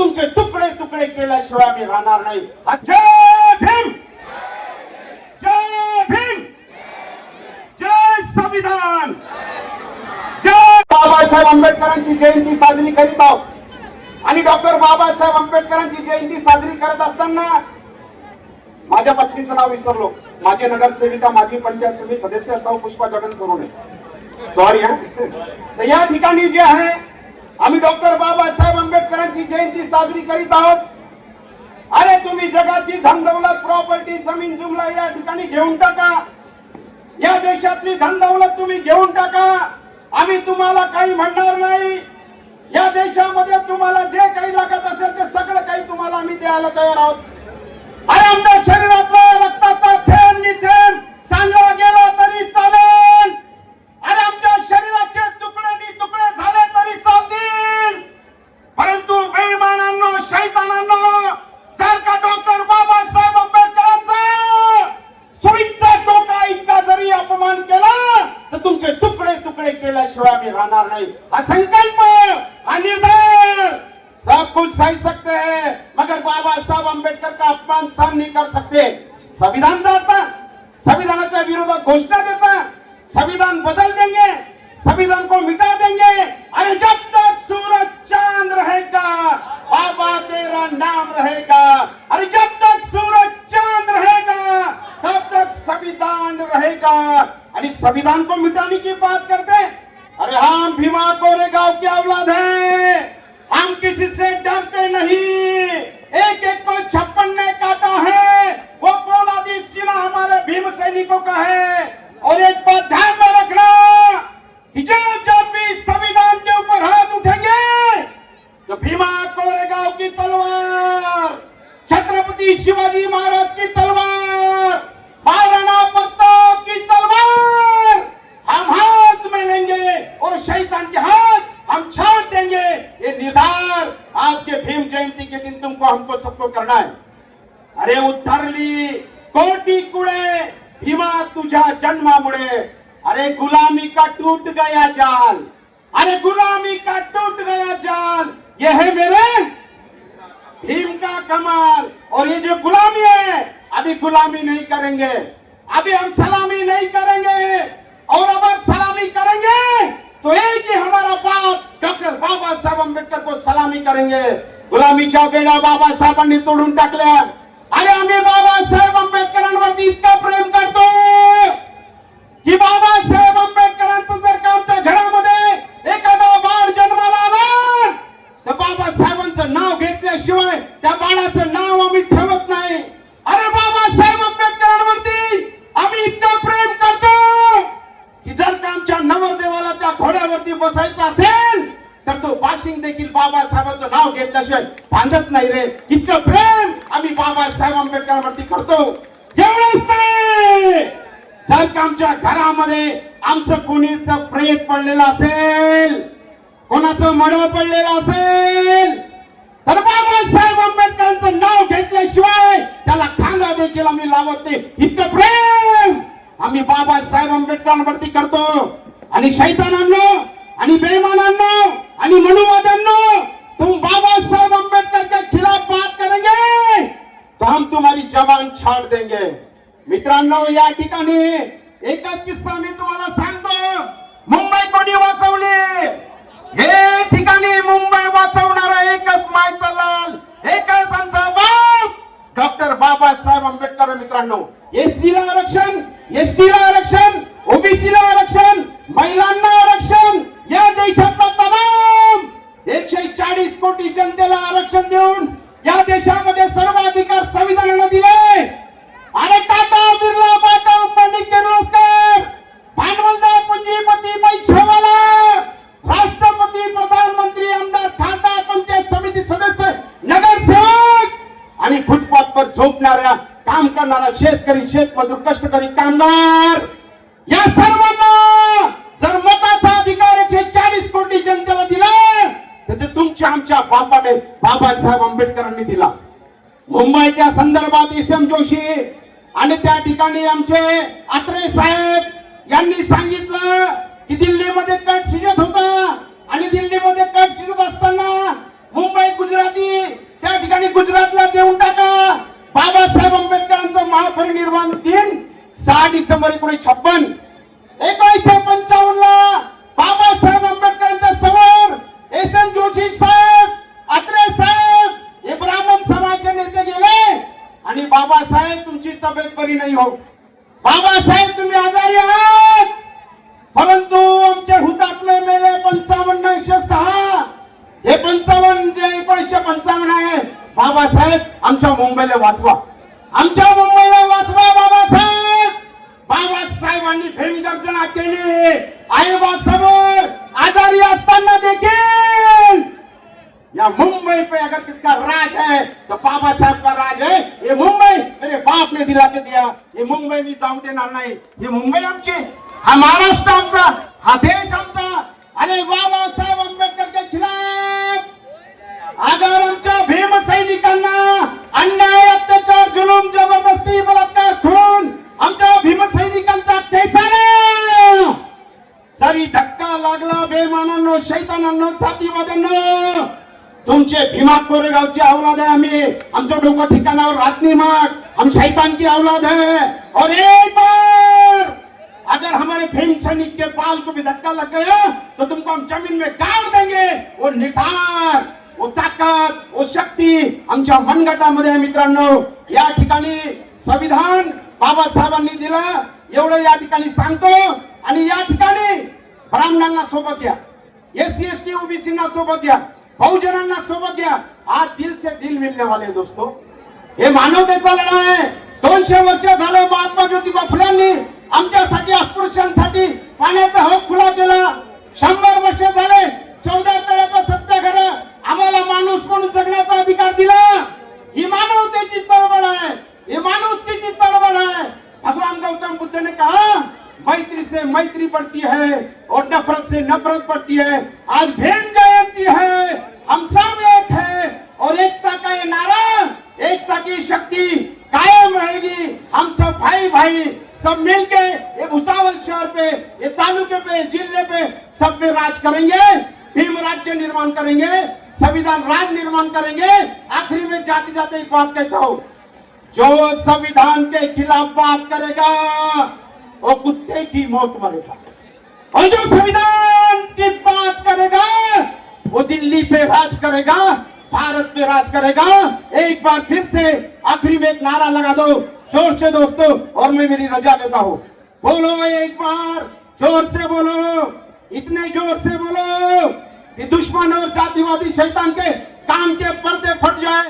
तुमचे तुकडे तुकडे केल्याशिवाय आम्ही राहणार नाही. जय भीम, जय भीम, जय संविधान, जय बाबासाहेब आंबेडकरांची जयंती साजरी करीत आहोत. आणि डॉक्टर बाबासाहेब आंबेडकरांची जयंती साजरी करत असताना माझ्या पत्नीचं नाव विसरलो. माझे नगरसेविका, माजी पंचायत समिती सदस्य सौ पुष्पा जगन सरोने, सॉरी. तर या ठिकाणी जे आहे आम्ही डॉक्टर बाबासाहेब आंबेडकरांची जयंती साजरी करीत आहोत. अरे तुम्ही जगाची धनदौलत, प्रॉपर्टी, जमीन जुमला या ठिकाणी घेऊन टाका. या देशातली धनदौलत तुम्ही घेऊन टाका. आम्ही तुम्हाला काही म्हणणार नाही. या देशामध्ये तुम्हाला जे काही लागत असेल ते सगळं काही तुम्हाला आम्ही द्यायला तयार आहोत. अरे आमच्या शरीरातला रक्ताचा थेंब निथेंब सांडला गेला तरी चालेल. अरे आमच्या शरीराचे तुकडे तुकडे झाले तरी चालतील. परंतु बेईमानांनो, शैतानांनो, जर का डॉक्टर बाबासाहेब आंबेडकरांचा सुईचा टोका इतका जरी अपमान केला तर तुमचे तुकडे तुकडे केल्याशिवाय आम्ही राहणार नाही. हा संकल्प, हा निर्धार, सब कुछ सही सकते हैं मगर बाबा साहब आंबेडकर का अपमान सहन नहीं कर सकते. संविधान जाता, संविधानाच्या विरोधात घोषणा देता, संविधान बदल देंगे, संविधान को मिटा देंगे. अरे जब तक सूरज चांद रहेगा बाबा तेरा नाम रहेगा. अरे जब तक सूरज चांद रहेगा तब तक संविधान रहेगा. आणि संविधान को मिटाने की बात करते. अरे हम भीमा कोरेगांव की औलाद है, हम किसी से डरते नहीं. एक एक को 56 ने काटा है, वो पोलादी सीना हमारे भीम सैनिकों का है. और एक बात ध्यान में रखना कि जब भी संविधान के ऊपर हाथ उठेंगे तो भीमा कोरेगांव की तलवार, छत्रपति शिवाजी महाराज की तलवार, महाराणा प्रताप की तलवार हम हाथ में लेंगे और शैतान के हाथ हम छाड़ देंगे. ये निर्धार आज के भीम जयंती के दिन तुमको हमको सबको करना है. अरे उद्धरली कोटी कुळे भीमा तुझ्या जन्मामुळे. अरे गुलामी का टूट गया जाल, अरे गुलामी का टूट गया जाल. ये है मेरे भीम का कमाल. और ये जो गुलामी है, अभी गुलामी नहीं करेंगे, अभी हम सलामी नहीं करेंगे. और अगर सलामी करेंगे तो एक ही हमारा बाप डॉक्टर बाबासाहेब आंबेडकर को सलामी करेंगे. गुलामीच्या बेड्या बाबासाहेबांनी तोडून टाकल्या. अरे आम्ही बाबासाहेब आंबेडकरांवरती इतका प्रेम करतो की बाबासाहेब आंबेडकरांचं जर का आमच्या घरामध्ये एखादा बाळ जन्माला आला तर बाबासाहेबांचं नाव घेतल्याशिवाय त्या बाळाचं नाव आम्ही ठेवत नाही. अरे बाबासाहेब आंबेडकरांवरती आम्ही इतकं प्रेम करतो की जर का आमच्या नवरदेवाला त्या घोड्यावरती बसायचं असेल तर तो बाशिंग देखील बाबासाहेबांचं नाव घेतल्याशिवाय बांधत नाही रे. इतकं प्रेम आम्ही बाबासाहेब आंबेडकरांवरती करतो. एवढंच नाही, जर का आमच्या घरामध्ये आमचं कोणीचं प्रेत पडलेलं असेल, कोणाचं मडं पडलेलं असेल तर बाबासाहेब आंबेडकरांचं नाव घेतल्याशिवाय त्याला खांदा देखील आम्ही लावत नाही. इतकं प्रेम आम्ही बाबासाहेब आंबेडकरांवरती करतो. आणि शैतानांनो आणि बेईमानांनो आणि मनुवाद्यांनो, तुम बाबासाहेब आंबेडकर के खिलाफ बात करेंगे तो हम तुम्हारी जबान छाड़ देंगे. मित्रांनो, या ठिकाणी एकच किस्सा मी तुम्हाला सांगतो. मुंबई कोणी वाचवली? हे ठिकाणी मुंबई वाचवणारा एकच मायचा लाल, एकच आमचा बाप डॉक्टर बाबासाहेब आंबेडकर. मित्रांनो, एससीला आरक्षण, एसटीला आरक्षण, ओबीसीला आरक्षण, महिलांना आरक्षण, या देशातला तमाम 140 कोटी जनतेला आरक्षण देऊन या देशामध्ये सर्व अधिकार संविधानाने दिले. अरे टाटा, बिर्ला, बाटा, अंबानी, किर्लोस्कर, भांडवलदार, पूंजीपती, पैशावाला, राष्ट्रपती, प्रधानमंत्री, आमदार, खासदार, पंचायत समिती सदस्य, नगरसेवक आणि फुटपाथ पर झोपणाऱ्या, काम करणारा शेतकरी, शेतमजूर, कष्टकरी, कामगार, या सर्वांना जर मताचा अधिकार 140 कोटी जनतेला दिला तर ते तुमच्या आमच्या बापाने बाबासाहेब आंबेडकरांनी दिला. मुंबईच्या संदर्भात एस.एम. जोशी आणि त्या ठिकाणी आमचे आत्रे साहेब यांनी सांगितलं की दिल्लीमध्ये कट शिजत होता आणि दिल्लीमध्ये कट शिजत असताना मुंबई गुजराती गुजरातला देऊन टाका बाबासाहेब आंबेडकरांचं महापरिनिर्वाण दिन 6 डिसेंबर 1956. 1955 ला बाबासाहेब आंबेडकरांच्या समोर एस एम जोशी साहेब, अत्रे साहेब हे ब्राह्मण समाजाचे नेते गेले आणि बाबासाहेब तुमची तब्येत बरी नाही हो, बाबासाहेब तुम्ही आजारी आहात. परंतु आमचे हुतात्मे मेले 55 106. हे 55 जे 1955 आहे, बाबासाहेब आमच्या मुंबईला वाचवा, आमच्या मुंबईला वाचवा बाबासाहेब. बाबासाहेबांनी भीमगर्जना केली आईबासमोर आजारी असताना देखील. या मुंबई पे अगर किसका राज है तो बाबा साहब का राज है. ये मुंबई मेरे बाप ने दिला के दिया, ये मुंबई मी जाऊन देणार नाही. ये मुंबई आमची, हा महाराष्ट्र आमचा, हा देश आमचा. अरे बाबासाहेब आंबेडकर के खिलाफ अगर आमच्या भीम सैनिकांना अन्याय, अत्याचार, जुलूम, जबरदस्ती, बलात्कार, खून आमच्या भीम सैनिकांचा ठेसाला जरी धक्का लागला बेमानांनो, शैतानांनो, जातीवाद्यांनो, तुमचे भीमा कोरेगावची औलाद है. आम्ही आमच्या डोकं ठिकाणावर राहत नाही, मग हम शैतान की औलाद है. और एक बार अगर हमारे भीम सैनिक के बाल को भी धक्का लग गया तो तुमको हम जमीन में गाड़ देंगे. वो निठार, वो ताकद, वो शक्ती आमच्या मनगटामध्ये आहे. मित्रांनो, या ठिकाणी संविधान बाबासाहेबांनी दिलं एवढं या ठिकाणी सांगतो. आणि या ठिकाणी ब्राह्मणांना सोबत द्या, एससी एसटी ओबीसी ना सोबत द्या, बहुजनांना सोबत द्या. आज दिल से दिल मिलने वाले दोस्तों, हे मानवतेचा लढा आहे. 200 वर्ष झाले महात्मा ज्योतिबा फुलेंनी आमच्यासाठी, अस्पृश्यांसाठी पाण्याचा हक खुला केला. 100 वर्ष झाले 14 तळ्याचं सत्याग्रह आम्हाला माणूस म्हणून जगण्याचा अधिकार दिला. ही मानवतेची चळवळ आहे, ही माणुसकीची चळवळ आहे. भगवान गौतम बुद्ध ने कहा मैत्री से मैत्री बढ़ती है और नफरत से नफरत बढ़ती है. आज भीम जयंती है, हम सब एक है और एकता का ये नारा, एकता की शक्ति कायम रहेगी. हम सब भाई भाई सब मिलके ये भुसावल शहर पे, ये तालुके पे, जिले पे सब पे राज करेंगे. भीम राज्य निर्माण करेंगे, संविधान राज निर्माण करेंगे. आखिरी में जाती जाते एक बात कहता हूं, जो संविधान के खिलाफ बात करेगा वो कुत्ते की मौत मरेगा, और जो संविधान की बात करेगा वो दिल्ली पे राज करेगा, भारत पे राज करेगा. एक बार फिर से आखिरी में एक नारा लगा दो जोर से दोस्तों, और मैं मेरी रजा देता हूं. बोलो एक बार जोर से बोलो, इतने जोर से बोलो कि दुश्मन और जातिवादी शैतान के कान के पर्दे फट जाए.